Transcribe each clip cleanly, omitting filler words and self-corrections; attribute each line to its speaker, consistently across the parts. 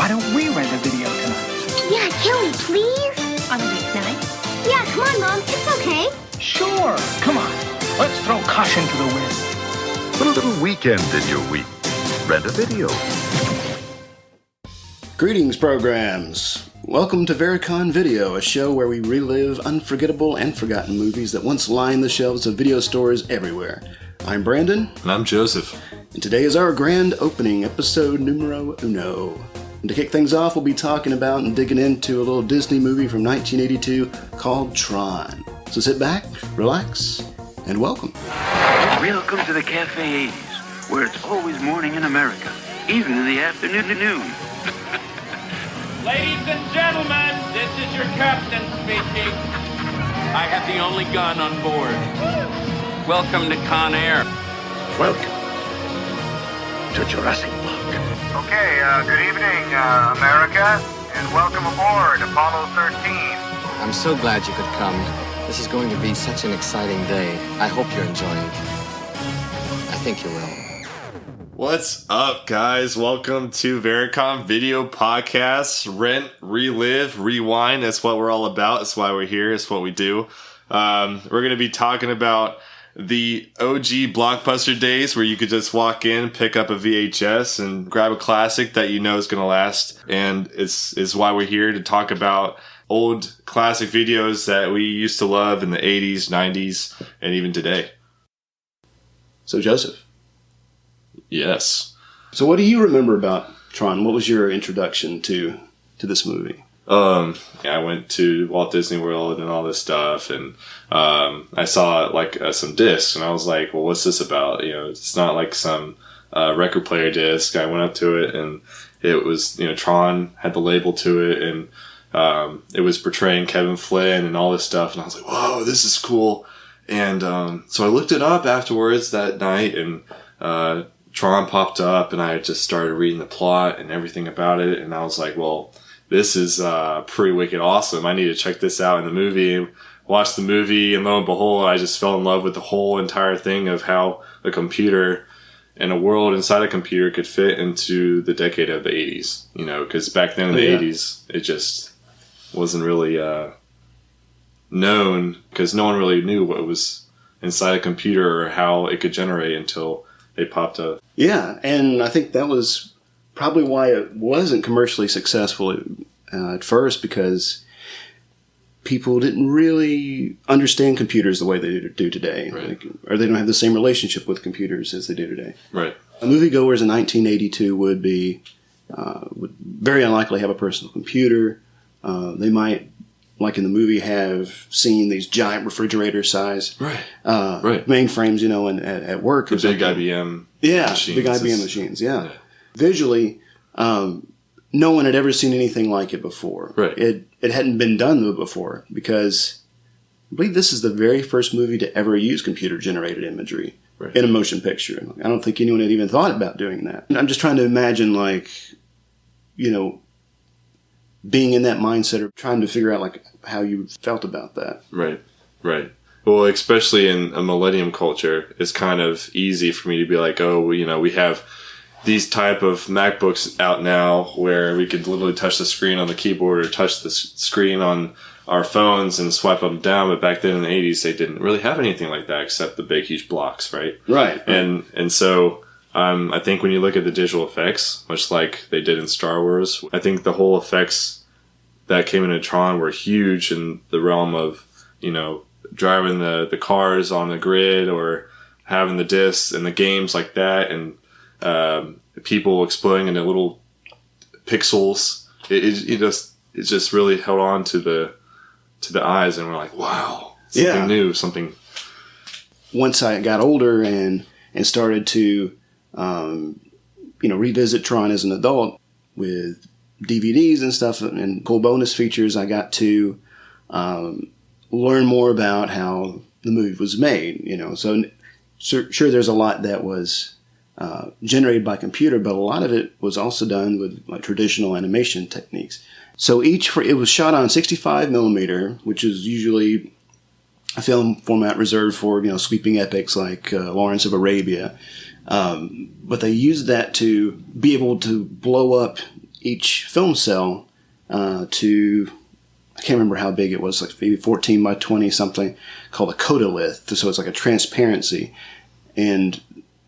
Speaker 1: why don't we rent a video tonight?
Speaker 2: Yeah, can we please?
Speaker 3: On a weeknight?
Speaker 2: Yeah, come on, Mom. It's okay.
Speaker 1: Sure, come on. Let's throw caution to the wind.
Speaker 4: Put a little weekend in your week. Rent a video.
Speaker 5: Greetings, programs. Welcome to Vericon Video, a show where we relive unforgettable and forgotten movies that once lined the shelves of video stores everywhere. I'm Brandon.
Speaker 6: And I'm Joseph.
Speaker 5: And today is our grand opening, episode numero uno. And to kick things off, we'll be talking about and digging into a little Disney movie from 1982 called Tron. So sit back, relax, and welcome.
Speaker 7: Welcome to the Cafe 80s, where it's always morning in America, even in the afternoon.
Speaker 8: Ladies and gentlemen, this is your captain speaking. I have the only gun on board. Welcome to Con Air.
Speaker 4: Welcome to Jurassic Park.
Speaker 9: Okay, good evening, America, and welcome aboard Apollo 13.
Speaker 10: I'm so glad you could come. This is going to be such an exciting day. I hope you're enjoying it. I think you will.
Speaker 6: What's up, guys? Welcome to Vericon Video Podcast. Rent, relive, rewind. That's what we're all about. That's why we're here. It's what we do. We're going to be talking about the OG blockbuster days where you could just walk in, pick up a VHS, and grab a classic that you know is going to last. And it's why we're here to talk about old classic videos that we used to love in the 80s, 90s, and even today.
Speaker 5: So, Joseph.
Speaker 6: Yes.
Speaker 5: So what do you remember about Tron? What was your introduction to this movie?
Speaker 6: I went to Walt Disney World and all this stuff, and I saw some discs, and I was like, well, what's this about? You know, it's not like some record player disc. I went up to it, and it was, Tron had the label to it, and it was portraying Kevin Flynn and all this stuff, and I was like, whoa, this is cool. And so I looked it up afterwards that night, and Tron popped up, and I just started reading the plot and everything about it, and I was like, well, this is pretty wicked awesome. I need to check this out in the movie. Watched the movie, and lo and behold, I just fell in love with the whole entire thing of how a computer and a world inside a computer could fit into the decade of the 80s. You know, because back then in the 80s, it just wasn't really known, because no one really knew what was inside a computer or how it could generate until they popped up.
Speaker 5: Yeah, and I think that was probably why it wasn't commercially successful at first, because people didn't really understand computers the way they do today.
Speaker 6: Right.
Speaker 5: Or they don't have the same relationship with computers as they do today.
Speaker 6: Right.
Speaker 5: Moviegoers in 1982 would very unlikely have a personal computer. They might, like in the movie, have seen these giant refrigerator size mainframes, at work.
Speaker 6: The big IBM machines.
Speaker 5: Big IBM machines, yeah. Visually, no one had ever seen anything like it before.
Speaker 6: Right.
Speaker 5: It hadn't been done before, because I believe this is the very first movie to ever use computer-generated imagery in a motion picture. I don't think anyone had even thought about doing that. I'm just trying to imagine, being in that mindset of trying to figure out how you felt about that.
Speaker 6: Right. Well, especially in a millennium culture, it's kind of easy for me to be like, oh, we have these type of MacBooks out now where we could literally touch the screen on the keyboard or touch the screen on our phones and swipe them down. But back then in the 80s, they didn't really have anything like that except the big, huge blocks, right?
Speaker 5: Right.
Speaker 6: And so I think when you look at the digital effects, much like they did in Star Wars, I think the whole effects that came into Tron were huge in the realm of, driving the cars on the grid or having the discs and the games like that, and people exploding into little pixels. It just really held on to the eyes, and we're like, wow, something new, something.
Speaker 5: Once I got older and started to revisit Tron as an adult with DVDs and stuff and cool bonus features, I got to learn more about how the movie was made. So sure, there's a lot that was generated by computer, but a lot of it was also done with traditional animation techniques. So it was shot on 65 millimeter, which is usually a film format reserved for sweeping epics like Lawrence of Arabia. But they used that to be able to blow up each film cell to, I can't remember how big it was, like maybe 14 by 20 something, called a codolith. So it's like a transparency. And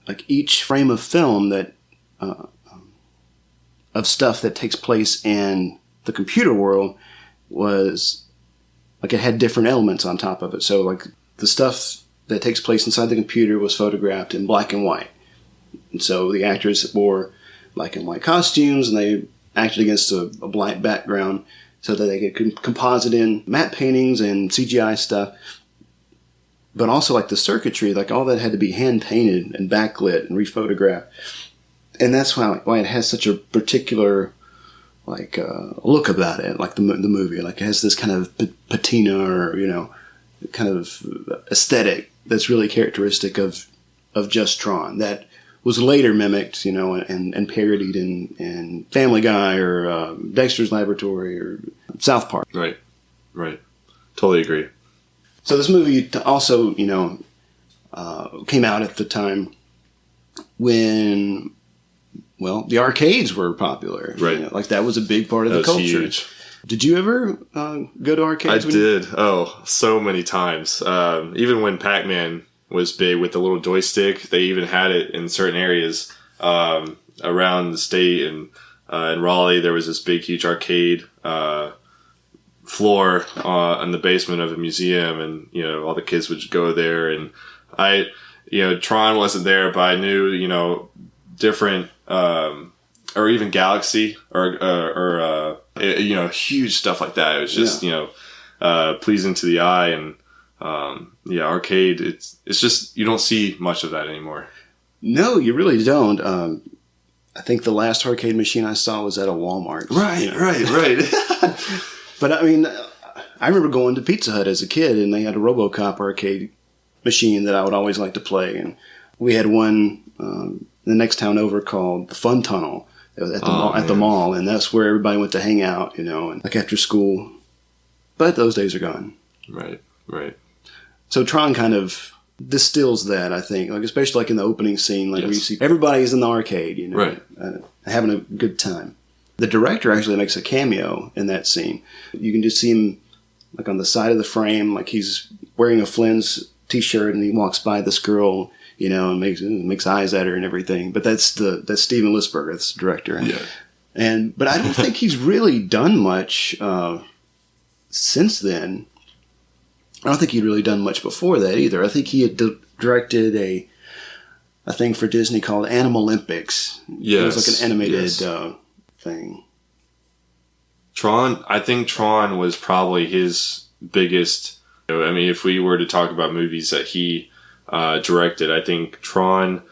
Speaker 5: like each frame of film that of stuff that takes place in the computer world was like it had different elements on top of it. So like the stuff that takes place inside the computer was photographed in black and white. And so the actors wore black and white costumes and they acted against a black background so that they could composite in matte paintings and CGI stuff. But also like the circuitry, like all that had to be hand painted and backlit and rephotographed. And that's why it has such a particular like look about it, like the movie. Like it has this kind of patina or, you know, kind of aesthetic that's really characteristic of just Tron that was later mimicked, you know, and parodied in Family Guy or Dexter's Laboratory or South Park.
Speaker 6: Right, right. Totally agree.
Speaker 5: So this movie also, you know, came out at the time when, well, the arcades were popular.
Speaker 6: Right.
Speaker 5: You know, like that was a big part of the culture.
Speaker 6: Huge.
Speaker 5: Did you ever go to arcades?
Speaker 6: I did. Oh, so many times. Even when Pac-Man was big with the little joystick, they even had it in certain areas around the state. And in Raleigh, there was this big, huge arcade floor in the basement of a museum, and you know all the kids would go there. And Tron wasn't there, but I knew different or even Galaxy or huge stuff like that. It was just pleasing to the eye, and arcade. It's just you don't see much of that anymore. No, you really don't. I think the last arcade machine I saw was at a Walmart. Right. But I mean, I remember going to Pizza Hut as a kid, and they had a RoboCop arcade machine that I would always like to play. And we had one the next town over called the Fun Tunnel at the mall, and that's where everybody went to hang out, and like after school. But those days are gone. Right. So Tron kind of distills that, I think, like especially like in the opening scene, like where you see everybody's in the arcade, having a good time. The director actually makes a cameo in that scene. You can just see him like on the side of the frame, like he's wearing a Flynn's t-shirt, and he walks by this girl, and makes eyes at her and everything. But that's Steven Lisberger, that's the director. Yeah. But I don't think he's really done much since then. I don't think he'd really done much before that either. I think he had directed a thing for Disney called Animal Olympics. Yes. It was like an animated thing. I think Tron was probably his biggest. I mean, if we were to talk about movies that he directed, I think Tron,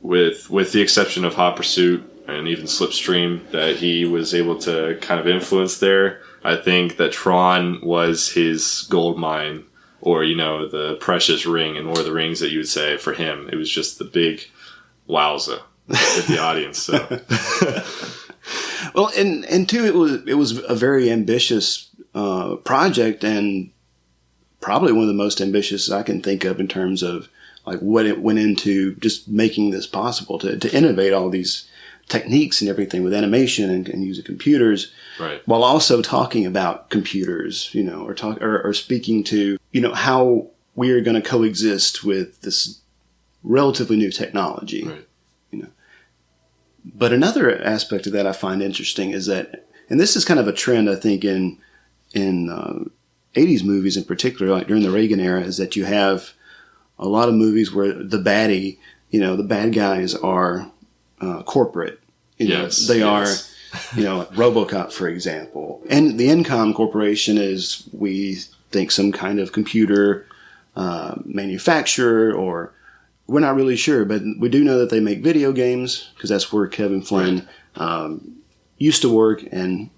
Speaker 6: with the exception of Hot Pursuit and even Slipstream, that he was able to kind of influence there. I think that Tron was his gold mine, or the precious ring in Lord of the Rings that you would say for him. It was just the big wowza with the audience. So.
Speaker 5: Well, and too, it was a very ambitious project, and probably one of the most ambitious I can think of in terms of like what it went into just making this possible to innovate all these techniques and everything with animation and using computers, right? While also talking about computers, or speaking to how we are going to coexist with this relatively new technology, right? But another aspect of that I find interesting is that, and this is kind of a trend I think in 80s movies in particular, like during the Reagan era, is that you have a lot of movies where the baddie, the bad guys are corporate. They are, like RoboCop, for example. And the Incom Corporation is, we think, some kind of computer manufacturer, or we're not really sure, but we do know that they make video games, because that's where Kevin Flynn used to work and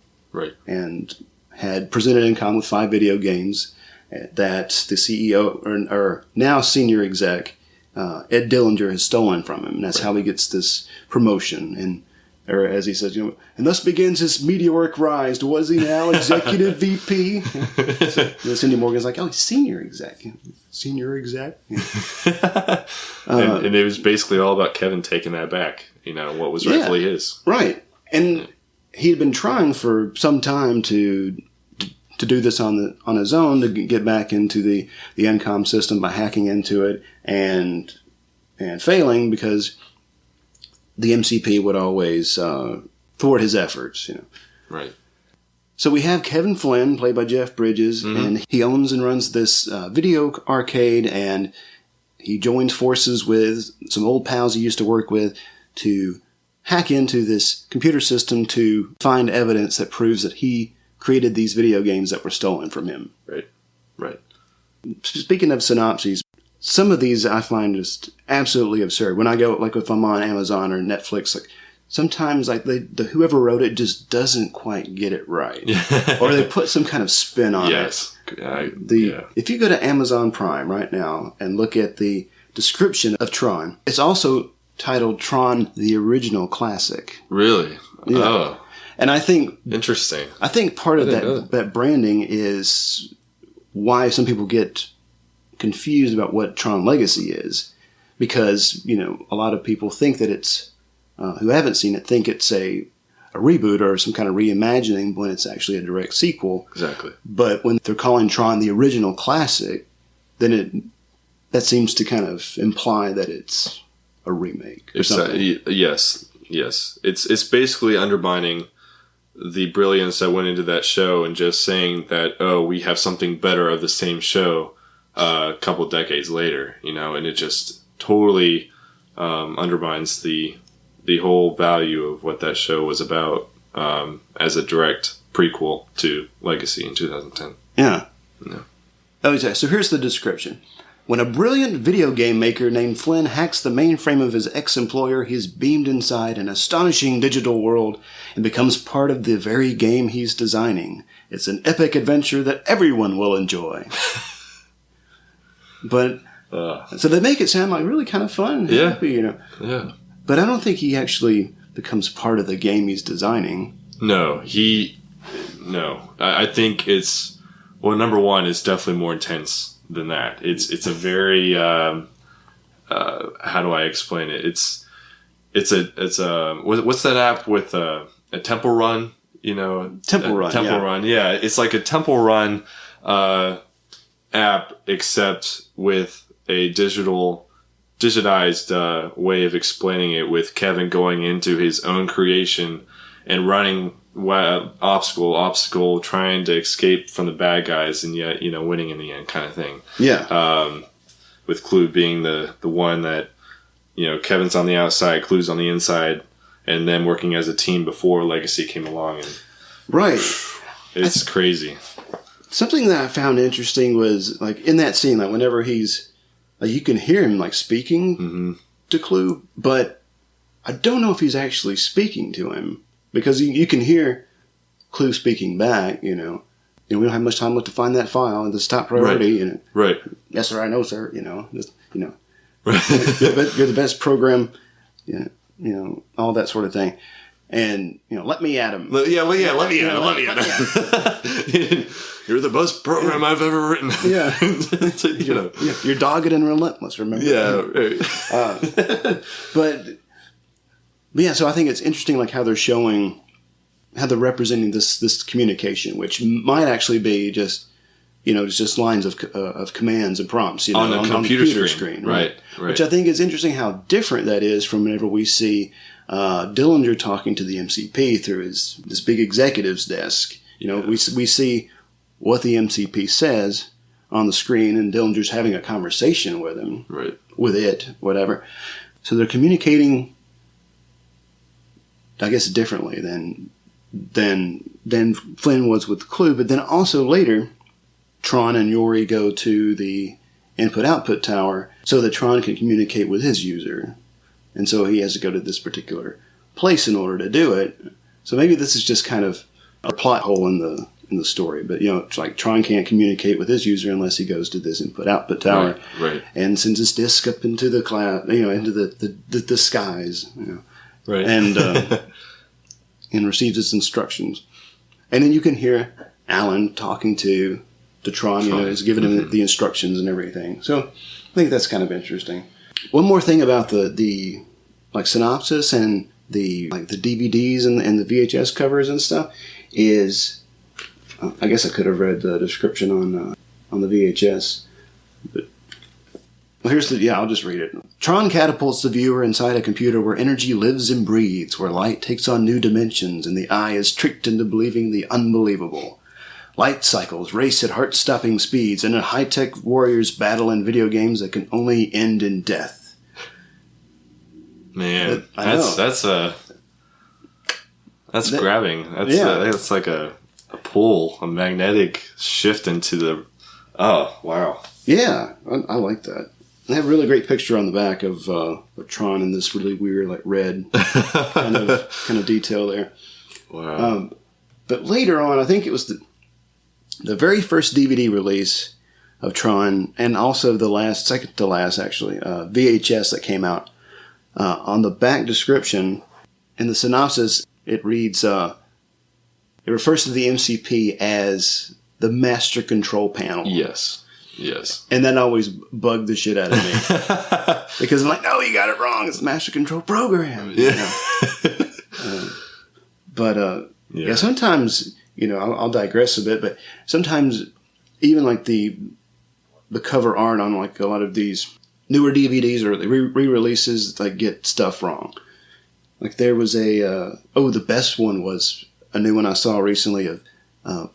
Speaker 5: had presented Incom with 5 video games that the CEO or now senior exec Ed Dillinger has stolen from him, and that's how he gets this promotion. Or as he says, and thus begins his meteoric rise. Was he now executive VP? So Cindy Morgan's like, oh, he's senior exec. Senior exec?
Speaker 6: And it was basically all about Kevin taking that back, what was rightfully his.
Speaker 5: Right. And he had been trying for some time to do this on his own, to get back into the ENCOM system by hacking into it and failing, because the MCP would always thwart his efforts,
Speaker 6: Right.
Speaker 5: So we have Kevin Flynn, played by Jeff Bridges, and he owns and runs this video arcade, and he joins forces with some old pals he used to work with to hack into this computer system to find evidence that proves that he created these video games that were stolen from him.
Speaker 6: Right. Right.
Speaker 5: Speaking of synopses, some of these I find just absolutely absurd. When I go, like if I'm on Amazon or Netflix, like sometimes like whoever wrote it just doesn't quite get it right, or they put some kind of spin on it. If you go to Amazon Prime right now and look at the description of Tron, it's also titled Tron: The Original Classic.
Speaker 6: Really?
Speaker 5: Yeah.
Speaker 6: Oh.
Speaker 5: And I think
Speaker 6: Interesting.
Speaker 5: I think part of that branding is why some people get confused about what Tron Legacy is, because a lot of people think that it's who haven't seen it think it's a reboot or some kind of reimagining, when it's actually a direct sequel.
Speaker 6: Exactly.
Speaker 5: But when they're calling Tron the original classic, then that seems to kind of imply that it's a remake or something.
Speaker 6: Yes. It's basically undermining the brilliance that went into that show and just saying that, we have something better of the same show a couple decades later, and it just totally undermines the whole value of what that show was about as a direct prequel to Legacy in 2010.
Speaker 5: Yeah. Okay, so here's the description. When a brilliant video game maker named Flynn hacks the mainframe of his ex-employer, he's beamed inside an astonishing digital world and becomes part of the very game he's designing. It's an epic adventure that everyone will enjoy. But so they make it sound like really kind of fun and happy,
Speaker 6: Yeah.
Speaker 5: But I don't think he actually becomes part of the game he's designing.
Speaker 6: No. I think it's, number one, it's definitely more intense than that. It's a very how do I explain it? It's a what's that app with a Temple Run?
Speaker 5: Temple Run.
Speaker 6: Yeah, it's like a Temple Run app, except with a digitized way of explaining it, with Kevin going into his own creation and running obstacle, trying to escape from the bad guys, and yet winning in the end, kind of thing.
Speaker 5: Yeah.
Speaker 6: With Clue being the one that Kevin's on the outside, Clue's on the inside, and them working as a team before Legacy came along. And
Speaker 5: right.
Speaker 6: It's crazy.
Speaker 5: Something that I found interesting was like in that scene, like whenever he's you can hear him like speaking to Clue, but I don't know if he's actually speaking to him, because you can hear Clue speaking back. We don't have much time left to find that file, and this top priority.
Speaker 6: Right.
Speaker 5: Yes, sir. I know, sir.
Speaker 6: Right.
Speaker 5: You're the best program. All that sort of thing. And let me at him.
Speaker 6: Let me at him. You're the best program I've ever written.
Speaker 5: Yeah. You're dogged and relentless, remember?
Speaker 6: Yeah. Right.
Speaker 5: But yeah, so I think it's interesting, like how they're representing this communication, which might actually be just lines of commands and prompts
Speaker 6: on the computer screen. Right.
Speaker 5: Which I think is interesting how different that is from whenever we see Dillinger talking to the MCP through this big executive's desk. We see what the MCP says on the screen, and Dillinger's having a conversation with him,
Speaker 6: right?
Speaker 5: With it, whatever. So they're communicating, I guess, differently than Flynn was with Clue. But then also later, Tron and Yori go to the input-output tower so that Tron can communicate with his user. And so he has to go to this particular place in order to do it. So maybe this is just kind of a plot hole in the story. But, it's like Tron can't communicate with his user unless he goes to this input-output tower.
Speaker 6: Right.
Speaker 5: And sends his disk up into the cloud, into the skies.
Speaker 6: Right.
Speaker 5: And and receives its instructions. And then you can hear Alan talking to Tron, he's giving him the instructions and everything. So I think that's kind of interesting. One more thing about the synopsis and the DVDs and the VHS covers and stuff is, I guess I could have read the description on the VHS, but well, I'll just read it. Tron catapults the viewer inside a computer where energy lives and breathes, where light takes on new dimensions and the eye is tricked into believing the unbelievable. Light cycles race at heart-stopping speeds, and high-tech warriors battle in video games that can only end in death.
Speaker 6: Man, that's grabbing. That's like a pull, a magnetic shift into the. Oh wow!
Speaker 5: Yeah, I like that. They have a really great picture on the back of Tron in this really weird, like red kind of detail there.
Speaker 6: Wow!
Speaker 5: But later on, I think it was the very first DVD release of Tron, and also the second to last actually, VHS that came out. On the back description, in the synopsis, it reads, it refers to the MCP as the Master Control Panel.
Speaker 6: Yes.
Speaker 5: And that always bugged the shit out of me. Because I'm like, no, you got it wrong. It's the Master Control Program.
Speaker 6: Yeah.
Speaker 5: Yeah, sometimes, I'll digress a bit, but sometimes even like the cover art on like a lot of these newer DVDs or the re-releases, like, get stuff wrong. Like there was the best one was a new one I saw recently of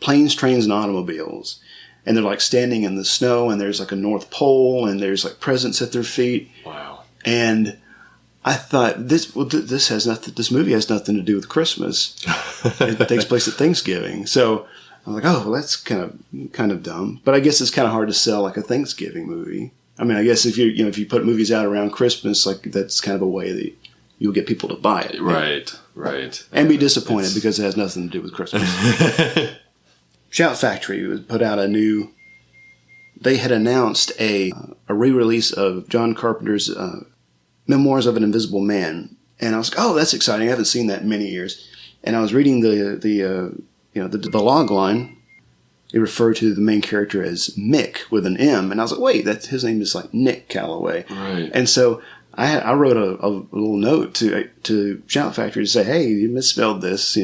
Speaker 5: Planes, Trains, and Automobiles. And they're like standing in the snow, and there's like a North Pole, and there's like presents at their feet.
Speaker 6: Wow! And
Speaker 5: I thought this movie has nothing to do with Christmas. It takes place at Thanksgiving, so I'm like, oh, well, that's kind of dumb. But I guess it's kind of hard to sell like a Thanksgiving movie. I mean, I guess if you put movies out around Christmas, like that's kind of a way that you'll get people to buy it,
Speaker 6: right,
Speaker 5: and be disappointed because it has nothing to do with Christmas. Shout Factory put out they had announced a re-release of John Carpenter's Memoirs of an Invisible Man, and I was like, oh, that's exciting. I haven't seen that in many years. And I was reading the log line. It referred to the main character as Mick with an M, and I was like, wait, his name is like Nick Calloway.
Speaker 6: Right.
Speaker 5: And so I wrote a little note to Shout Factory to say, hey, you misspelled this,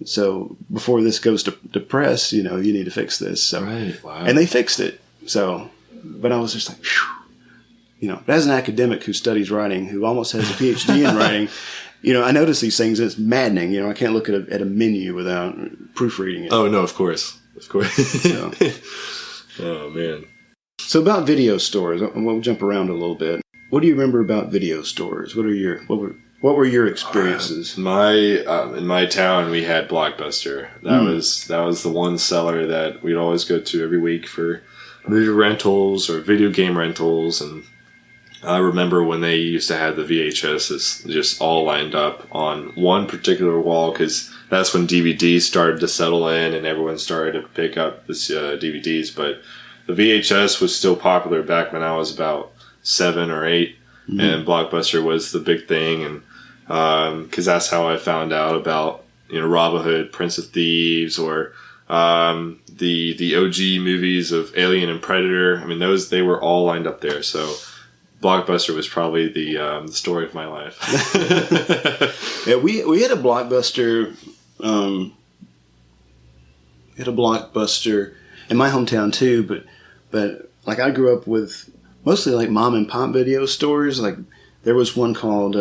Speaker 5: So before this goes to press, you need to fix this. So,
Speaker 6: right. Wow.
Speaker 5: And they fixed it. So, but I was just like, whew. As an academic who studies writing, who almost has a PhD in writing, I notice these things. And it's maddening. I can't look at a menu without proofreading it.
Speaker 6: Oh no, of course.
Speaker 5: So.
Speaker 6: Oh man.
Speaker 5: So about video stores, we'll jump around a little bit. What do you remember about video stores? What were your experiences?
Speaker 6: In my town, we had Blockbuster. That was the one seller that we'd always go to every week for movie rentals or video game rentals. And I remember when they used to have the VHSs just all lined up on one particular wall, because that's when DVDs started to settle in and everyone started to pick up this DVDs. But the VHS was still popular back when I was about 7 or 8, and Blockbuster was the big thing. And because that's how I found out about Robin Hood, Prince of Thieves, or the OG movies of Alien and Predator. I mean, they were all lined up there. So Blockbuster was probably the story of my life.
Speaker 5: Yeah, we had a Blockbuster. In my hometown too, but like I grew up with mostly like mom and pop video stores. Like there was one called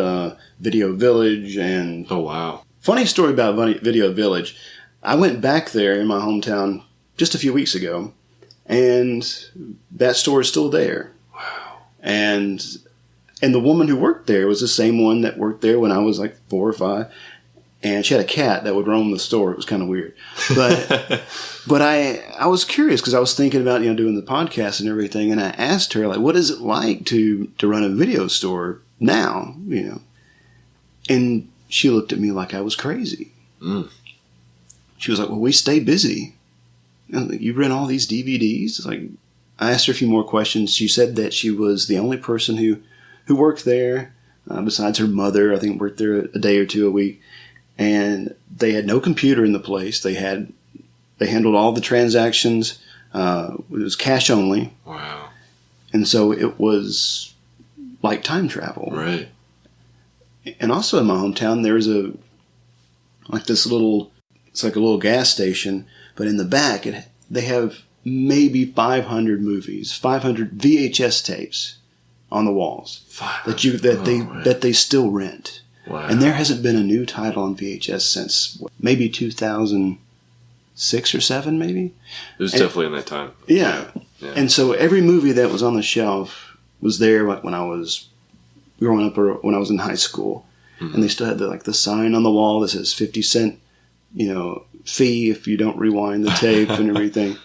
Speaker 5: Video Village, and
Speaker 6: oh wow,
Speaker 5: funny story about Video Village. I went back there in my hometown just a few weeks ago, and that store is still there.
Speaker 6: Wow.
Speaker 5: And the woman who worked there was the same one that worked there when I was like 4 or 5. And she had a cat that would roam the store. It was kind of weird. But I was curious because I was thinking about, doing the podcast and everything. And I asked her, like, what is it like to run a video store now, And she looked at me like I was crazy.
Speaker 6: Mm.
Speaker 5: She was like, well, we stay busy. You rent all these DVDs? Like, I asked her a few more questions. She said that she was the only person who worked there, besides her mother, I think worked there a day or two a week. And they had no computer in the place. They handled all the transactions. It was cash only.
Speaker 6: Wow.
Speaker 5: And so it was like time travel.
Speaker 6: Right.
Speaker 5: And also in my hometown, there's it's like a little gas station, but in the back, they have maybe 500 movies, 500 VHS tapes on the walls that they still rent.
Speaker 6: Wow.
Speaker 5: And there hasn't been a new title on VHS since maybe 2006 or 7, maybe.
Speaker 6: It was definitely in that time.
Speaker 5: Yeah. And so every movie that was on the shelf was there when I was growing up or when I was in high school. Mm-hmm. And they still had the sign on the wall that says 50 cent, fee if you don't rewind the tape and everything.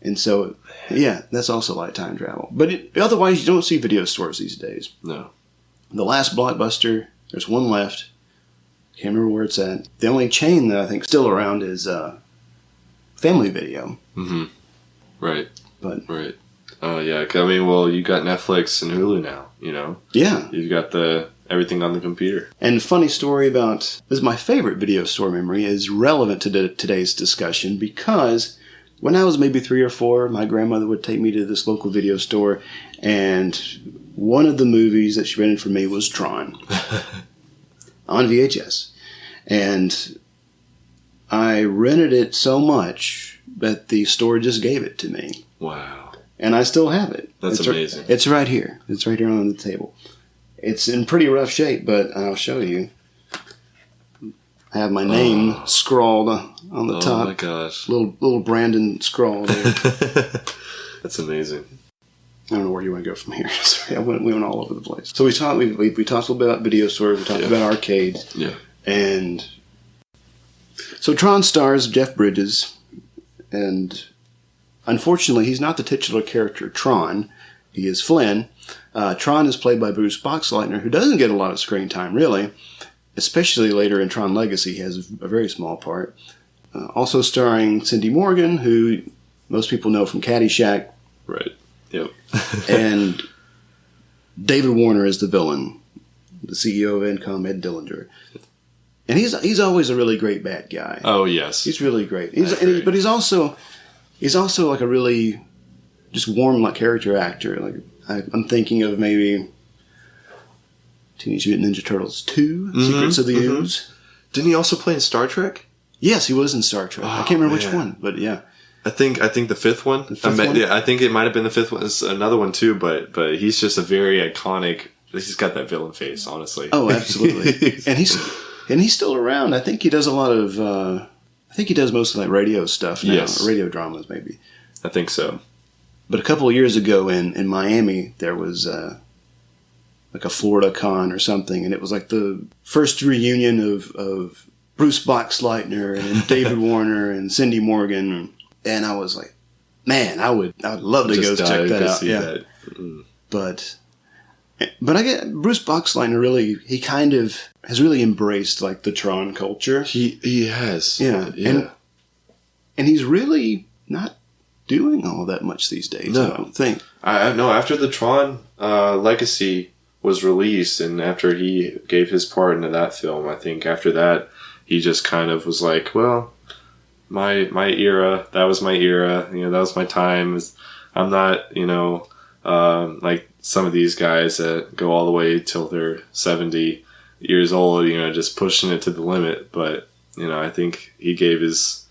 Speaker 5: And so, yeah, that's also like time travel. But otherwise, you don't see video stores these days.
Speaker 6: No.
Speaker 5: The last Blockbuster, there's one left. Can't remember where it's at. The only chain that I think is still around is Family Video.
Speaker 6: Mm-hmm. Right.
Speaker 5: Right.
Speaker 6: Oh, yeah. I mean, well, you got Netflix and Hulu now,
Speaker 5: Yeah.
Speaker 6: You've got everything on the computer.
Speaker 5: And funny story this is my favorite video store memory, is relevant to today's discussion because when I was maybe 3 or 4, my grandmother would take me to this local video store, and one of the movies that she rented for me was Tron on VHS. And I rented it so much that the store just gave it to me.
Speaker 6: Wow.
Speaker 5: And I still have it.
Speaker 6: That's amazing.
Speaker 5: It's right here. It's right here on the table. It's in pretty rough shape, but I'll show you. I have my name scrawled on the top.
Speaker 6: Oh my gosh.
Speaker 5: Little Brandon scrawl there.
Speaker 6: That's amazing.
Speaker 5: I don't know where you want to go from here. Sorry, we went all over the place. So we talked a little bit about video stores. We talked about arcades.
Speaker 6: Yeah.
Speaker 5: And so Tron stars Jeff Bridges, and unfortunately, he's not the titular character Tron. He is Flynn. Tron is played by Bruce Boxleitner, who doesn't get a lot of screen time, really. Especially later in Tron Legacy, he has a very small part. Also starring Cindy Morgan, who most people know from Caddyshack.
Speaker 6: Right. Yep.
Speaker 5: And David Warner is the villain, the CEO of Incom, Ed Dillinger. And he's always a really great bad guy.
Speaker 6: Oh, yes.
Speaker 5: He's really great. But he's also like a really just warm like character actor. Like I'm thinking of maybe Teenage Mutant Ninja Turtles 2, Secrets of the Ooze.
Speaker 6: Didn't he also play in Star Trek?
Speaker 5: Yes, he was in Star Trek. I can't remember which one, but yeah.
Speaker 6: I think the fifth one. Yeah, I think it might have been the fifth one. It's another one too, but he's just a very iconic. He's got that villain face, honestly.
Speaker 5: Oh, absolutely. and he's still around. I think he does a lot of. I think he does most of like radio stuff now, radio dramas maybe.
Speaker 6: I think so.
Speaker 5: But a couple of years ago in Miami, there was like a Florida con or something, and it was like the first reunion of Bruce Boxleitner and David Warner and Cindy Morgan, and I was like, man, I would love to go check that out. Yeah, that. But I get Bruce Boxleitner he kind of has really embraced like the Tron culture.
Speaker 6: He has,
Speaker 5: yeah. And he's really not doing all that much these days.
Speaker 6: No.
Speaker 5: I don't think.
Speaker 6: I know after the Tron Legacy was released, and after he gave his part into that film, I think after that he just kind of was like, well, my era, that was my era, that was my time. I'm not, like some of these guys that go all the way till they're 70 years old, just pushing it to the limit. But, I think he gave his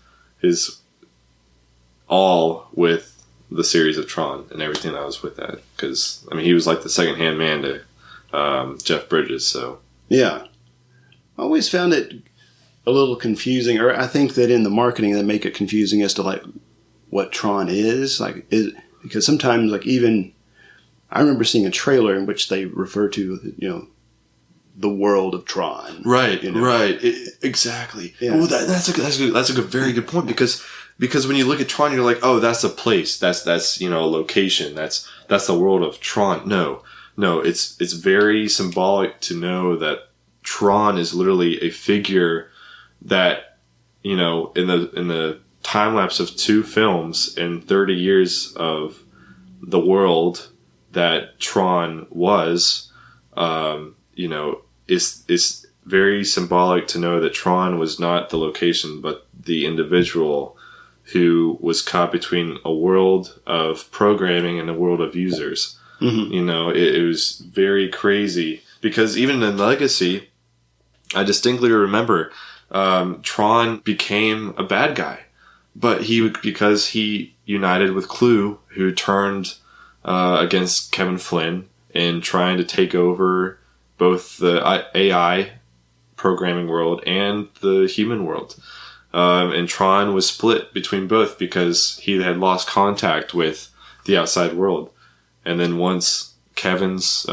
Speaker 6: all with the series of Tron and everything that was with that. Because, he was like the second-hand man to Jeff Bridges, so. Yeah.
Speaker 5: I always found it a little confusing, or I think that in the marketing they make it confusing as to like what Tron is. Because sometimes even I remember seeing a trailer in which they refer to, the world of Tron.
Speaker 6: Right, right. Exactly. Yeah. Oh, that's a very good point because when you look at Tron, you're like, oh, that's a place. That's a location. That's the world of Tron. No, it's very symbolic to know that Tron is literally a figure that, in the time lapse of 2 films and 30 years of the world that Tron was, is very symbolic to know that Tron was not the location, but the individual who was caught between a world of programming and a world of users. Mm-hmm. It was very crazy because even in Legacy, I distinctly remember Tron became a bad guy, but because he united with Clue, who turned against Kevin Flynn in trying to take over both the AI programming world and the human world. And Tron was split between both because he had lost contact with the outside world. And then once Kevin's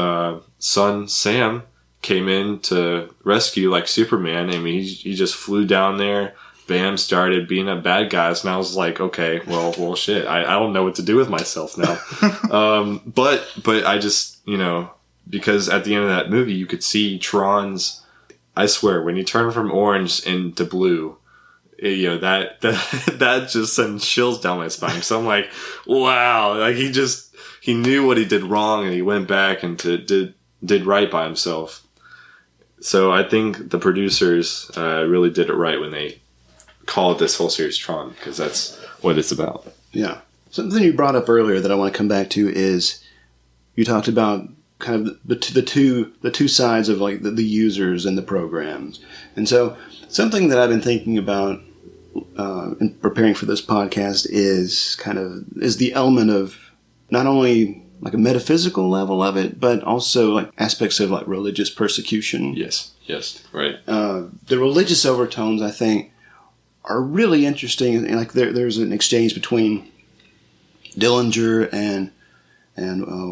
Speaker 6: son, Sam, came in to rescue like Superman, I mean, he just flew down there, bam, started being up bad guys, and I was like, okay, well shit, I don't know what to do with myself now. But I just, because at the end of that movie, you could see Tron's, I swear, when you turn from orange into blue, that just sends chills down my spine. So I'm like, wow, like he knew what he did wrong, and he went back and did right by himself. So I think the producers really did it right when they called this whole series Tron, because that's what it's about.
Speaker 5: Yeah. Something you brought up earlier that I want to come back to is you talked about kind of the two sides of like the users and the programs. And so something that I've been thinking about in preparing for this podcast is the element of not only like a metaphysical level of it, but also like aspects of like religious persecution.
Speaker 6: Yes, right.
Speaker 5: The religious overtones, I think, are really interesting. And like there's an exchange between Dillinger and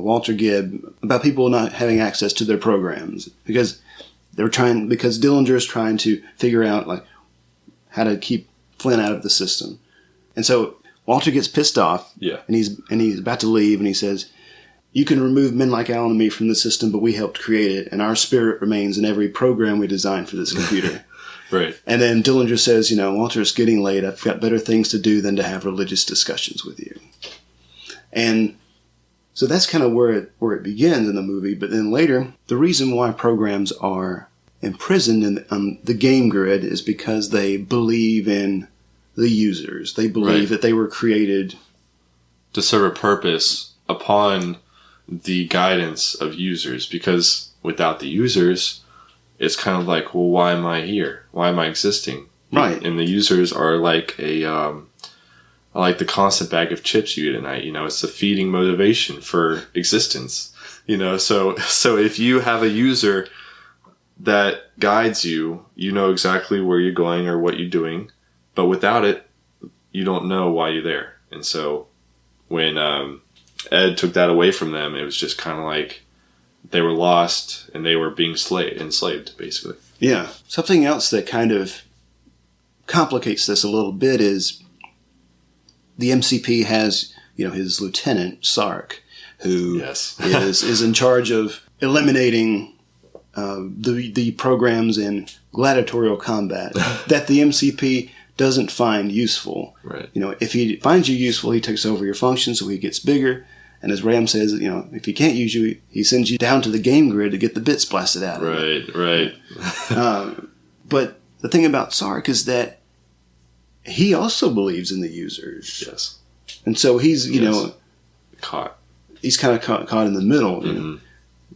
Speaker 5: Walter Gibb about people not having access to their programs because Dillinger is trying to figure out like how to keep Flynn out of the system, and so Walter gets pissed off.
Speaker 6: Yeah,
Speaker 5: and he's about to leave, and he says, "You can remove men like Alan and me from the system, but we helped create it, and our spirit remains in every program we designed for this computer."
Speaker 6: Right.
Speaker 5: And then Dillinger says, "Walter, it's getting late. I've got better things to do than to have religious discussions with you." And so that's kind of where it begins in the movie. But then later, the reason why programs are imprisoned in the game grid is because they believe in the users. They believe that they were created
Speaker 6: to serve a purpose upon the guidance of users, because without the users, it's kind of like, well, why am I here? Why am I existing?
Speaker 5: Right.
Speaker 6: And the users are like like the constant bag of chips you eat at night. It's the feeding motivation for existence. So if you have a user that guides you, you know exactly where you're going or what you're doing, but without it, you don't know why you're there. And so when Ed took that away from them, it was just kind of like they were lost and they were being enslaved, basically.
Speaker 5: Yeah. Something else that kind of complicates this a little bit is the MCP has, his lieutenant, Sark, who is in charge of eliminating the programs in gladiatorial combat that the MCP doesn't find useful.
Speaker 6: Right.
Speaker 5: If he finds you useful, he takes over your function, so he gets bigger. And as Ram says, if he can't use you, he sends you down to the game grid to get the bits blasted out of you.
Speaker 6: Right.
Speaker 5: But the thing about Sark is that he also believes in the users.
Speaker 6: Yes.
Speaker 5: And so he's,
Speaker 6: caught.
Speaker 5: He's kind of caught in the middle.
Speaker 6: Mm-hmm.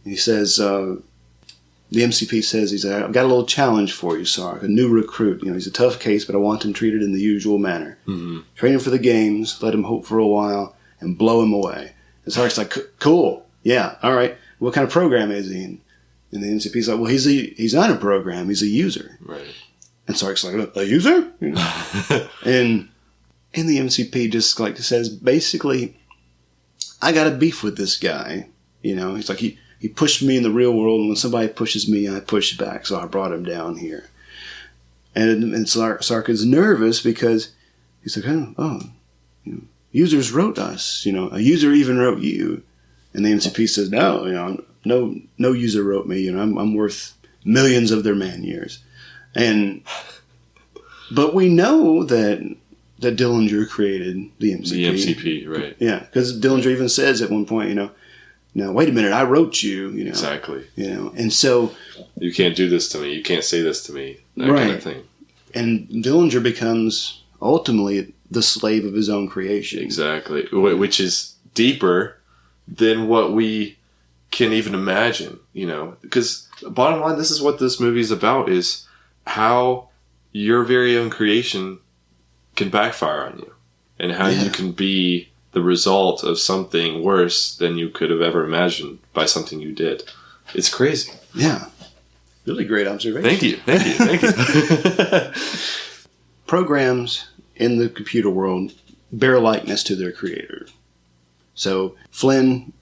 Speaker 5: He says, the MCP says, he's like, I've got a little challenge for you, Sark, a new recruit. He's a tough case, but I want him treated in the usual manner.
Speaker 6: Mm-hmm.
Speaker 5: Train him for the games, let him hope for a while, and blow him away. And Sark's like, cool, yeah, all right. What kind of program is he in? And the MCP's like, well, he's not a program, he's a user.
Speaker 6: Right.
Speaker 5: And Sark's like, a user? And the MCP just like says, basically, I got a beef with this guy. He's like, he pushed me in the real world, and when somebody pushes me, I push back, so I brought him down here. And Sark is nervous because he's like, users wrote us. A user even wrote you. And the MCP says, no, no user wrote me. I'm worth millions of their man years. But we know that Dillinger created the MCP.
Speaker 6: The MCP, right.
Speaker 5: Yeah, because Dillinger even says at one point, now, wait a minute, I wrote you,
Speaker 6: Exactly.
Speaker 5: And so...
Speaker 6: You can't do this to me. You can't say this to me. That kind of thing.
Speaker 5: And Dillinger becomes ultimately the slave of his own creation.
Speaker 6: Exactly. Which is deeper than what we can even imagine, because bottom line, this is what this movie is about: is how your very own creation can backfire on you, and how you can be the result of something worse than you could have ever imagined by something you did. It's crazy.
Speaker 5: Yeah. Really great observation.
Speaker 6: Thank you.
Speaker 5: Programs in the computer world bear likeness to their creator. So Flynn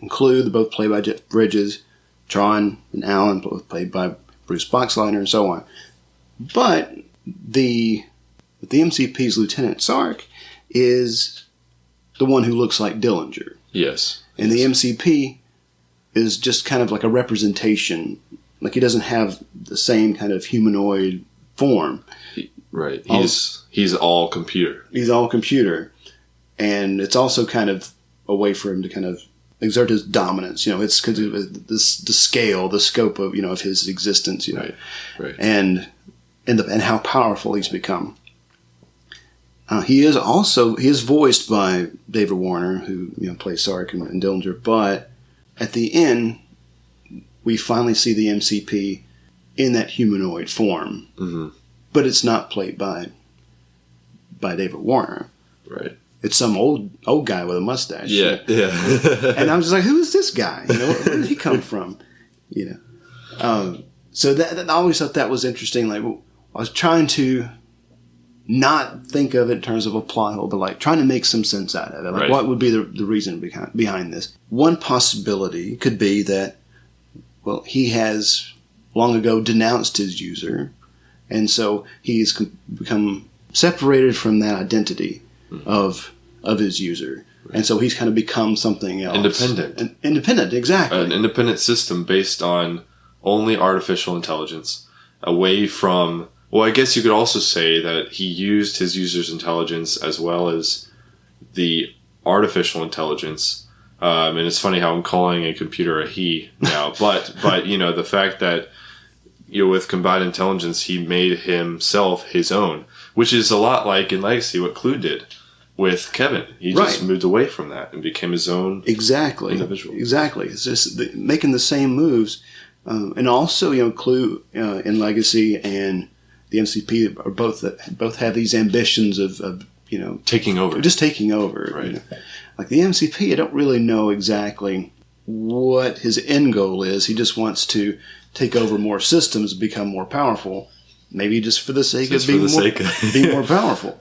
Speaker 5: and Clue, they both played by Jeff Bridges. Tron and Alan, both played by Bruce Boxleitner, and so on. But the MCP's Lieutenant Sark is the one who looks like Dillinger.
Speaker 6: Yes.
Speaker 5: And the MCP is just kind of like a representation. Like, he doesn't have the same kind of humanoid form.
Speaker 6: Right. He's all computer.
Speaker 5: He's all computer. And it's also kind of a way for him to kind of exert his dominance. It's because of the scale, the scope of, of his existence,
Speaker 6: Right.
Speaker 5: And how powerful he's become. He is voiced by David Warner, who plays Sark and Dillinger. But at the end, we finally see the MCP in that humanoid form.
Speaker 6: Mm-hmm.
Speaker 5: But it's not played by David Warner.
Speaker 6: Right.
Speaker 5: It's some old guy with a mustache.
Speaker 6: Yeah.
Speaker 5: And I'm just like, who is this guy? Where did he come from? So that I always thought that was interesting. Like, I was trying to not think of it in terms of a plot hole, but like trying to make some sense out of it. Like, what would be the reason behind this? One possibility could be that, well, he has long ago denounced his user, and so he's become separated from that identity of his user. Right. And so he's kind of become something else. Independent, exactly.
Speaker 6: An independent system based on only artificial intelligence, away from... Well, I guess you could also say that he used his user's intelligence as well as the artificial intelligence. And it's funny how I'm calling a computer a he now. but the fact that, with combined intelligence, he made himself his own, which is a lot like in Legacy what Clue did with Kevin. He just moved away from that and became his own individual. Exactly.
Speaker 5: It's just making the same moves. And also, Clue in Legacy and the MCP are both have these ambitions of
Speaker 6: taking over.
Speaker 5: Just taking over.
Speaker 6: Right.
Speaker 5: Like the MCP, I don't really know exactly what his end goal is. He just wants to take over more systems, become more powerful. Maybe just for the sake of being more powerful.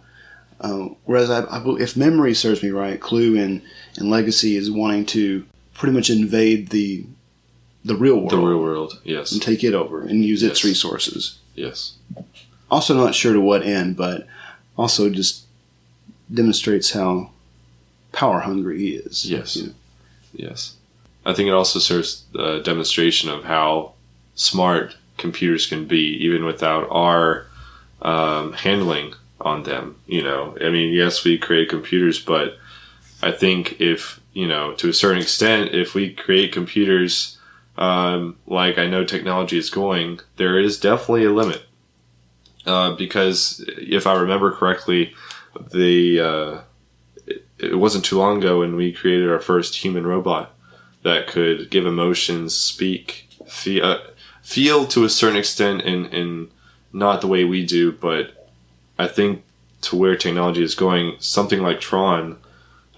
Speaker 5: Whereas, if memory serves me right, Clue in Legacy is wanting to pretty much invade the real world.
Speaker 6: The real world, yes.
Speaker 5: And take it over and use its resources.
Speaker 6: Yes.
Speaker 5: Also not sure to what end, but also just demonstrates how power hungry he is.
Speaker 6: Yes. Yes. I think it also serves a demonstration of how smart computers can be, even without our handling on them. I mean, yes, we create computers, but I think if, to a certain extent, if we create computers like I know technology is going, there is definitely a limit. Because if I remember correctly, it wasn't too long ago when we created our first human robot that could give emotions, speak, feel to a certain extent in not the way we do, but I think to where technology is going, something like Tron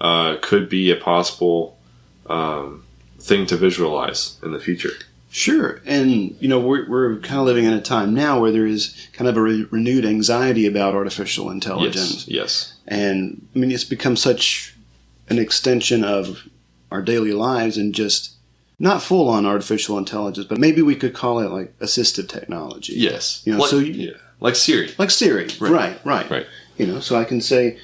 Speaker 6: could be a possible thing to visualize in the future.
Speaker 5: Sure. And, we're kind of living in a time now where there is kind of a renewed anxiety about artificial intelligence.
Speaker 6: Yes.
Speaker 5: And, I mean, it's become such an extension of our daily lives, and just not full-on artificial intelligence, but maybe we could call it like assistive technology.
Speaker 6: Yes.
Speaker 5: Like
Speaker 6: Siri.
Speaker 5: Like Siri. Right. So I can say,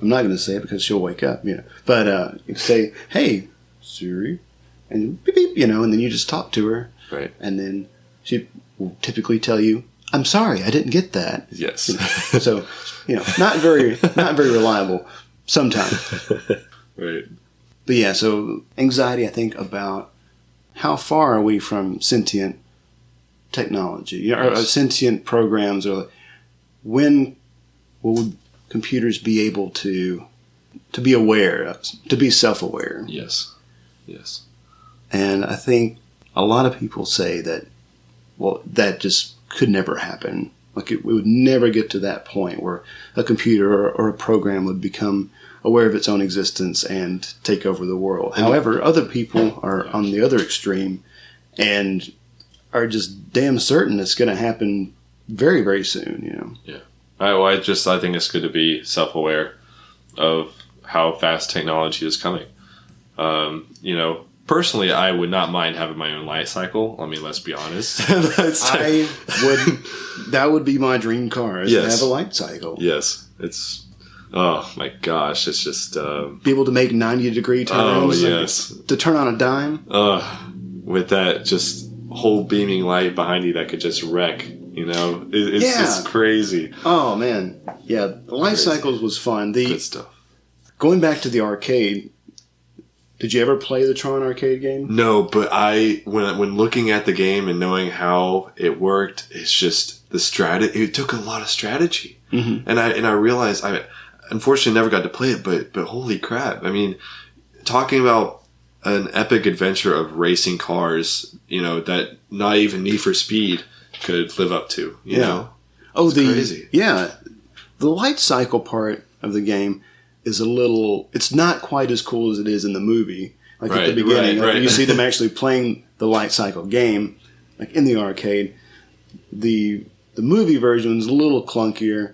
Speaker 5: I'm not going to say it because she'll wake up, but you can say, hey, Siri, and beep, beep, and then you just talk to her.
Speaker 6: Right.
Speaker 5: And then she will typically tell you, I'm sorry, I didn't get that.
Speaker 6: Yes.
Speaker 5: So, not very reliable sometimes.
Speaker 6: Right.
Speaker 5: But yeah, so anxiety, I think, about how far are we from sentient technology, or sentient programs, or when will computers be able to be aware, to be self-aware?
Speaker 6: Yes. Yes.
Speaker 5: And I think a lot of people say that, well, that just could never happen. Like it would never get to that point where a computer or a program would become aware of its own existence and take over the world. However, other people are on the other extreme and are just damn certain it's going to happen very, very soon, you know.
Speaker 6: Yeah. I think it's good to be self-aware of how fast technology is coming. You know, personally, I would not mind having my own light cycle. I mean, let's be honest.
Speaker 5: That would be my dream car, is to have a light cycle.
Speaker 6: Yes. It's, oh my gosh, it's just...
Speaker 5: be able to make 90-degree turns.
Speaker 6: Oh, yes.
Speaker 5: To turn on a dime.
Speaker 6: With that just whole beaming light behind you that could just wreck, you know? It's crazy.
Speaker 5: Oh, man. Yeah, the light cycles was fun.
Speaker 6: Good stuff.
Speaker 5: Going back to the arcade... Did you ever play the Tron arcade game?
Speaker 6: No, but when looking at the game and knowing how it worked, it's just the strategy. It took a lot of strategy, and I realized I unfortunately never got to play it. But holy crap! I mean, talking about an epic adventure of racing cars, you know, that not even Need for Speed could live up to. You know, it's crazy.
Speaker 5: Yeah, the light cycle part of the game is it's not quite as cool as it is in the movie. Like at the beginning, you see them actually playing the light cycle game, like in the arcade. The movie version was a little clunkier,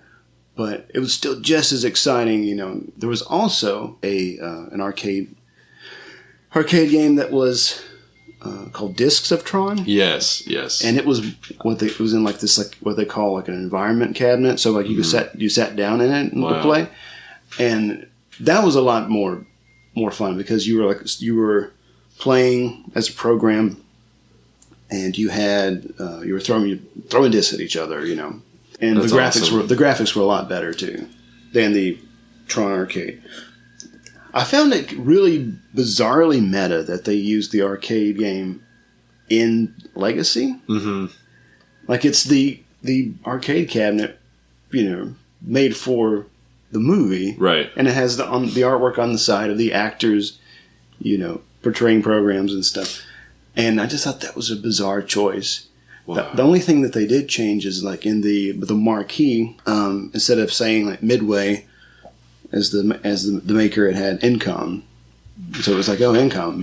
Speaker 5: but it was still just as exciting. You know, there was also an arcade game that was called Discs of Tron.
Speaker 6: Yes,
Speaker 5: and it was in like this, like what they call like an environment cabinet. So like you sat down in it to play. And that was a lot more fun because you were playing as a program, and you were throwing discs at each other, you know. And the graphics were a lot better too than the Tron arcade. I found it really bizarrely meta that they used the arcade game in Legacy. Mm-hmm. Like it's the arcade cabinet, you know, made for the movie,
Speaker 6: right?
Speaker 5: And it has the artwork on the side of the actors, you know, portraying programs and stuff. And I just thought that was a bizarre choice. Wow. The only thing that they did change is like in the marquee, instead of saying like Midway as the maker, it had Incom. So it was like, oh, Incom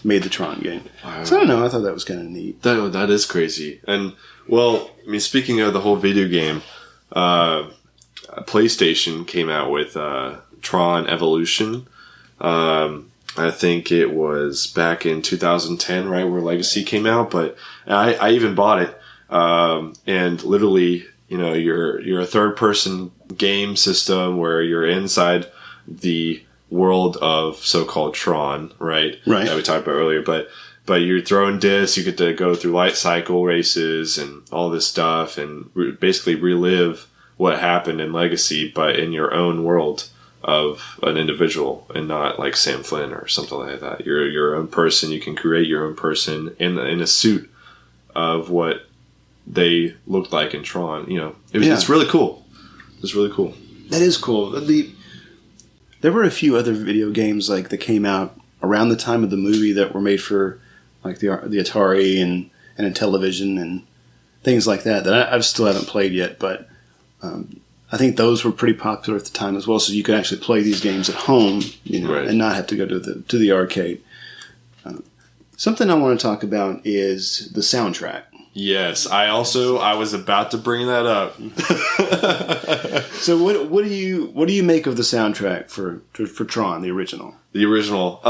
Speaker 5: made the Tron game. Wow. So I don't know. I thought that was kind of neat.
Speaker 6: That is crazy. And well, I mean, speaking of the whole video game. PlayStation came out with Tron Evolution. I think it was back in 2010, right, where Legacy came out. But I even bought it, and literally, you know, you're a third-person game system where you're inside the world of so-called Tron, right?
Speaker 5: Right.
Speaker 6: That we talked about earlier, but you're throwing discs. You get to go through light cycle races and all this stuff, and basically relive what happened in Legacy, but in your own world of an individual and not like Sam Flynn or something like that. You're your own person. You can create your own person in a suit of what they looked like in Tron. You know, it's really cool. It's really cool.
Speaker 5: That is cool. There were a few other video games like that came out around the time of the movie that were made for like the Atari and Intellivision and things like that I still haven't played yet, but I think those were pretty popular at the time as well. So you could actually play these games at home, you know, and not have to go to the arcade. Something I want to talk about is the soundtrack.
Speaker 6: Yes, I was about to bring that up.
Speaker 5: So what do you make of the soundtrack for Tron, the original?
Speaker 6: The original.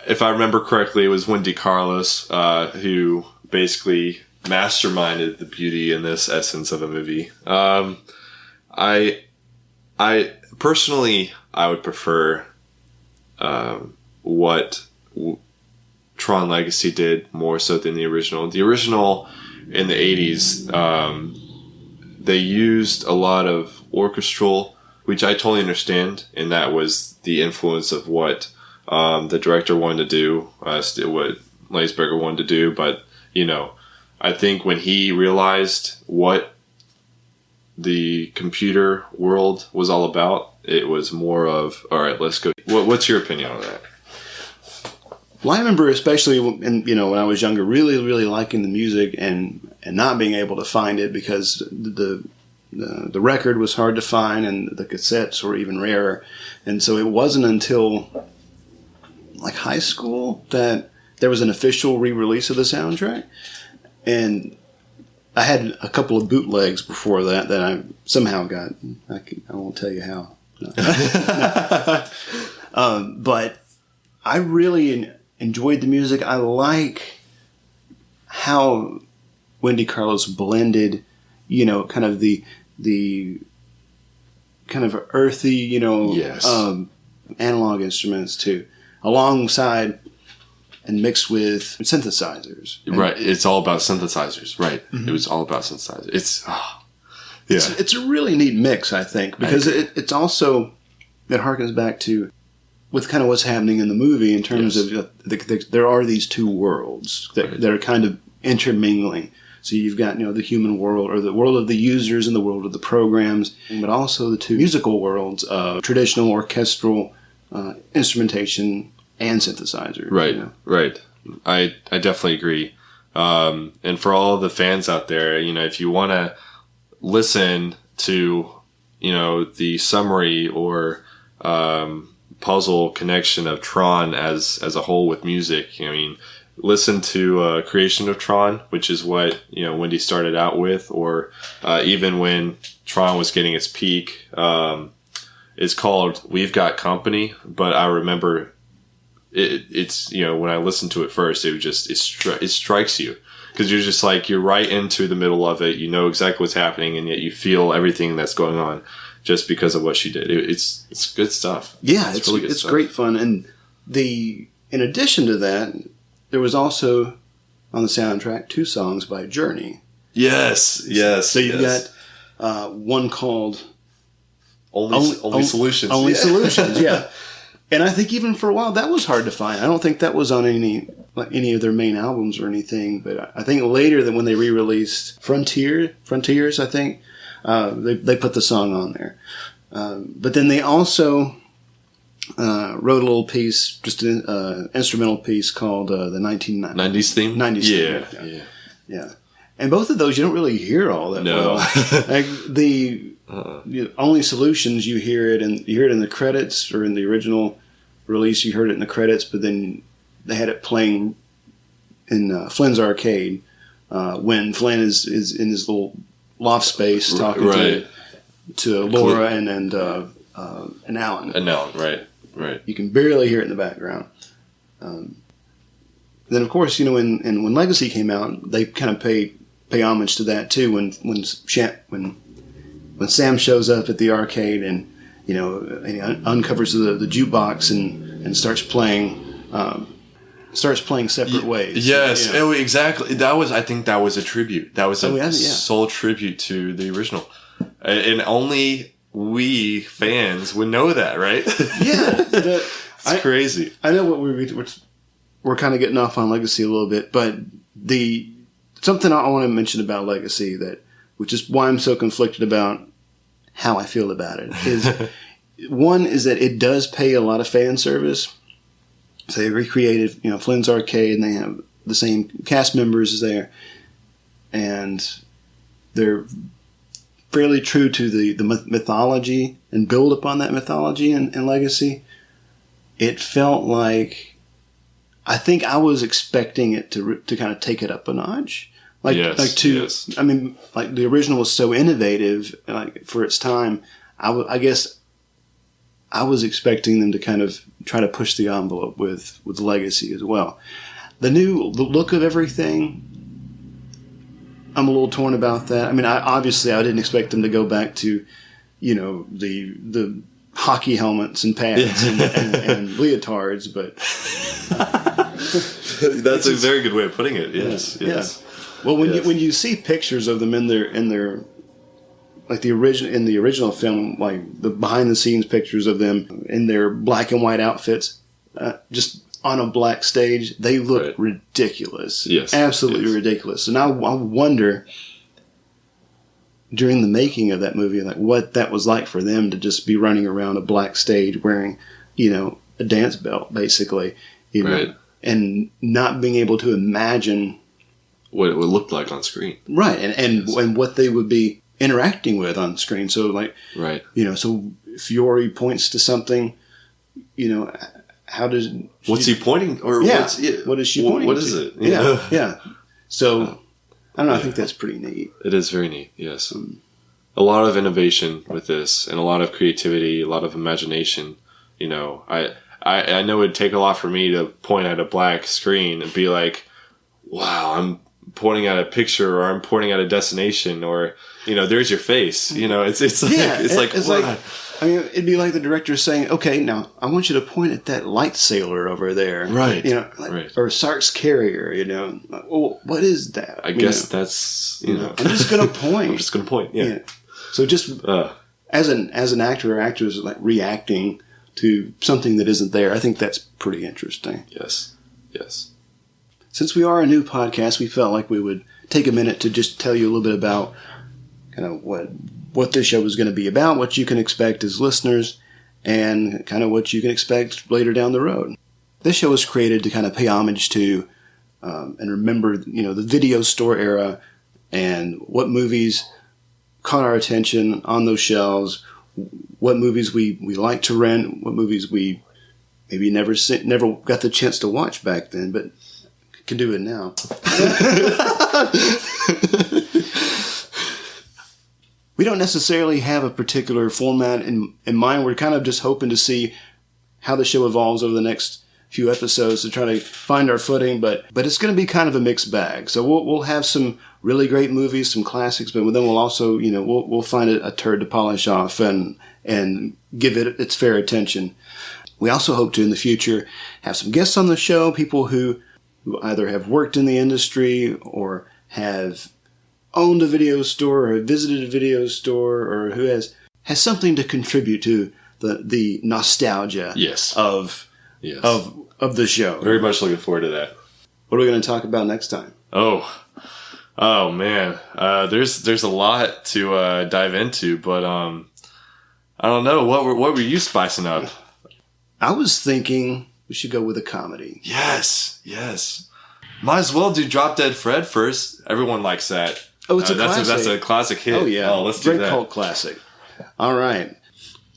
Speaker 6: If I remember correctly, it was Wendy Carlos who basically masterminded the beauty in this essence of a movie. I personally, I would prefer what Tron Legacy did more so than the original. The original in the 80s, they used a lot of orchestral, which I totally understand, and that was the influence of what the director wanted to do, what Leisberger wanted to do, but, you know, I think when he realized what the computer world was all about, it was more of, all right, let's go. What's your opinion on that?
Speaker 5: Well, I remember especially when I was younger, really, really liking the music and not being able to find it because the record was hard to find and the cassettes were even rarer. And so it wasn't until like high school that there was an official re-release of the soundtrack. And I had a couple of bootlegs before that I somehow got. I won't tell you how. No. But I really enjoyed the music. I like how Wendy Carlos blended, kind of the kind of earthy,
Speaker 6: Yes.
Speaker 5: Analog instruments too, alongside and mixed with synthesizers.
Speaker 6: Right. It's all about synthesizers. Right.
Speaker 5: Mm-hmm.
Speaker 6: It was all about synthesizers.
Speaker 5: It's a really neat mix, I think, because it's also, it harkens back to with kind of what's happening in the movie in terms of there are these two worlds that are kind of intermingling. So you've got, the human world or the world of the users and the world of the programs, but also the two musical worlds of traditional orchestral instrumentation and synthesizer.
Speaker 6: Right, right. I definitely agree. And for all the fans out there, if you want to listen to, the summary or puzzle connection of Tron as a whole with music, listen to Creation of Tron, which is what Wendy started out with, or even when Tron was getting its peak. It's called We've Got Company, but I remember it's when I listened to it first, it strikes you because you're just like you're right into the middle of it. You know exactly what's happening, and yet you feel everything that's going on just because of what she did. It's good stuff.
Speaker 5: Yeah, it's really good stuff. Great fun, and in addition to that, there was also on the soundtrack 2 songs by Journey.
Speaker 6: Yes.
Speaker 5: So you've got one called
Speaker 6: Only Solutions.
Speaker 5: Only Solutions, yeah. And I think even for a while that was hard to find. I don't think that was on any of their main albums or anything. But I think later that when they re-released Frontiers, I think they put the song on there. But then they also wrote a little piece, just an instrumental piece called the
Speaker 6: 1990s theme.
Speaker 5: 90s theme. Yeah. And both of those you don't really hear all that well. Like Only Solutions, you hear it in the credits, or in the original release you heard it in the credits, but then they had it playing in Flynn's arcade when Flynn is in his little loft space talking to Laura and Alan.
Speaker 6: And Alan, right.
Speaker 5: You can barely hear it in the background. Then of course, when Legacy came out, they kind of pay homage to that too. When Sam shows up at the arcade and he uncovers the jukebox and starts playing separate ways.
Speaker 6: Yes, exactly. I think that was a tribute. That was a sole tribute to the original, and only we fans would know that, right?
Speaker 5: Yeah,
Speaker 6: it's crazy.
Speaker 5: I know what we're kind of getting off on Legacy a little bit, but something I want to mention about Legacy which is why I'm so conflicted about how I feel about it, is one is that it does pay a lot of fan service. So they recreated, Flynn's arcade, and they have the same cast members there, and they're fairly true to the mythology and build upon that mythology in Legacy. It felt like, I think I was expecting it to kind of take it up a notch. I mean, like the original was so innovative, for its time. I guess I was expecting them to kind of try to push the envelope with Legacy as well. The look of everything, I'm a little torn about that. I mean, I didn't expect them to go back to, the hockey helmets and pads and leotards, but
Speaker 6: that's a very good way of putting it. Yes.
Speaker 5: Yeah. Well, when you see pictures of them in their like in the original film, like the behind the scenes pictures of them in their black and white outfits, just on a black stage, they look ridiculous.
Speaker 6: Yes,
Speaker 5: absolutely ridiculous. And I wonder during the making of that movie, like what that was like for them to just be running around a black stage wearing, a dance belt, basically, and not being able to imagine
Speaker 6: what it would look like on screen.
Speaker 5: Right, and what they would be interacting with on screen. So like,
Speaker 6: right,
Speaker 5: so if Fiore points to something, how does
Speaker 6: what's he pointing or
Speaker 5: what is she pointing?
Speaker 6: What is it?
Speaker 5: Yeah. So I don't know. I think that's pretty neat.
Speaker 6: It is very neat. Yes, a lot of innovation with this, and a lot of creativity, a lot of imagination. I know it'd take a lot for me to point at a black screen and be like, "Wow, I'm pointing at a picture, or I'm pointing at a destination, or there's your face." It's like I mean, it'd be like the director saying, "Okay, now I want you to point at that light sailor over there, right?
Speaker 5: Right. Or Sark's carrier. Well, what is that?
Speaker 6: I guess that's
Speaker 5: I'm just gonna point.
Speaker 6: I'm just gonna point. Yeah.
Speaker 5: So just as an actor or actress, like reacting to something that isn't there, I think that's pretty interesting.
Speaker 6: Yes.
Speaker 5: Since we are a new podcast, we felt like we would take a minute to just tell you a little bit about kind of what this show is going to be about, what you can expect as listeners, and kind of what you can expect later down the road. This show was created to kind of pay homage to and remember, the video store era and what movies caught our attention on those shelves, what movies we like to rent, what movies we maybe never got the chance to watch back then, but can do it now. We don't necessarily have a particular format in mind. We're kind of just hoping to see how the show evolves over the next few episodes to try to find our footing, but it's going to be kind of a mixed bag. So we'll have some really great movies, some classics, but then we'll also, we'll find a turd to polish off and give it its fair attention. We also hope to, in the future, have some guests on the show, people who either have worked in the industry or have owned a video store or have visited a video store or who has something to contribute to the nostalgia of the show.
Speaker 6: Very much looking forward to that.
Speaker 5: What are we going to talk about next time?
Speaker 6: Oh man, there's a lot to dive into, but I don't know. What were you spicing up?
Speaker 5: I was thinking we should go with a comedy.
Speaker 6: Yes. Might as well do Drop Dead Fred first. Everyone likes that.
Speaker 5: Oh, it's a classic.
Speaker 6: That's a classic hit.
Speaker 5: Oh yeah,
Speaker 6: let's do that.
Speaker 5: Great cult classic. All right.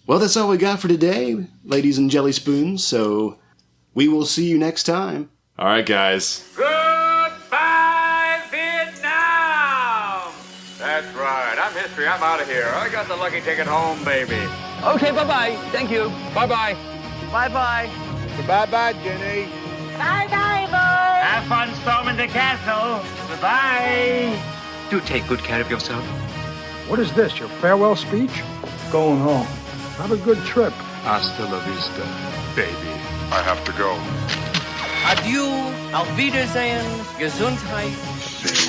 Speaker 5: Well, that's all we got for today, ladies and jelly spoons. So we will see you next time.
Speaker 6: All right, guys.
Speaker 9: Goodbye, Vietnam! That's right. I'm history. I'm out of here. I got the lucky ticket home, baby.
Speaker 1: Okay, bye-bye. Thank you. Bye-bye.
Speaker 9: Bye-bye.
Speaker 3: Bye-bye, Jenny.
Speaker 2: Bye-bye, boys.
Speaker 9: Have fun storming the castle. Goodbye.
Speaker 7: Do take good care of yourself.
Speaker 3: What is this, your farewell speech? Going home. Have a good trip.
Speaker 10: Hasta la vista, baby.
Speaker 11: I have to go.
Speaker 12: Adieu, auf Wiedersehen, Gesundheit.
Speaker 11: See you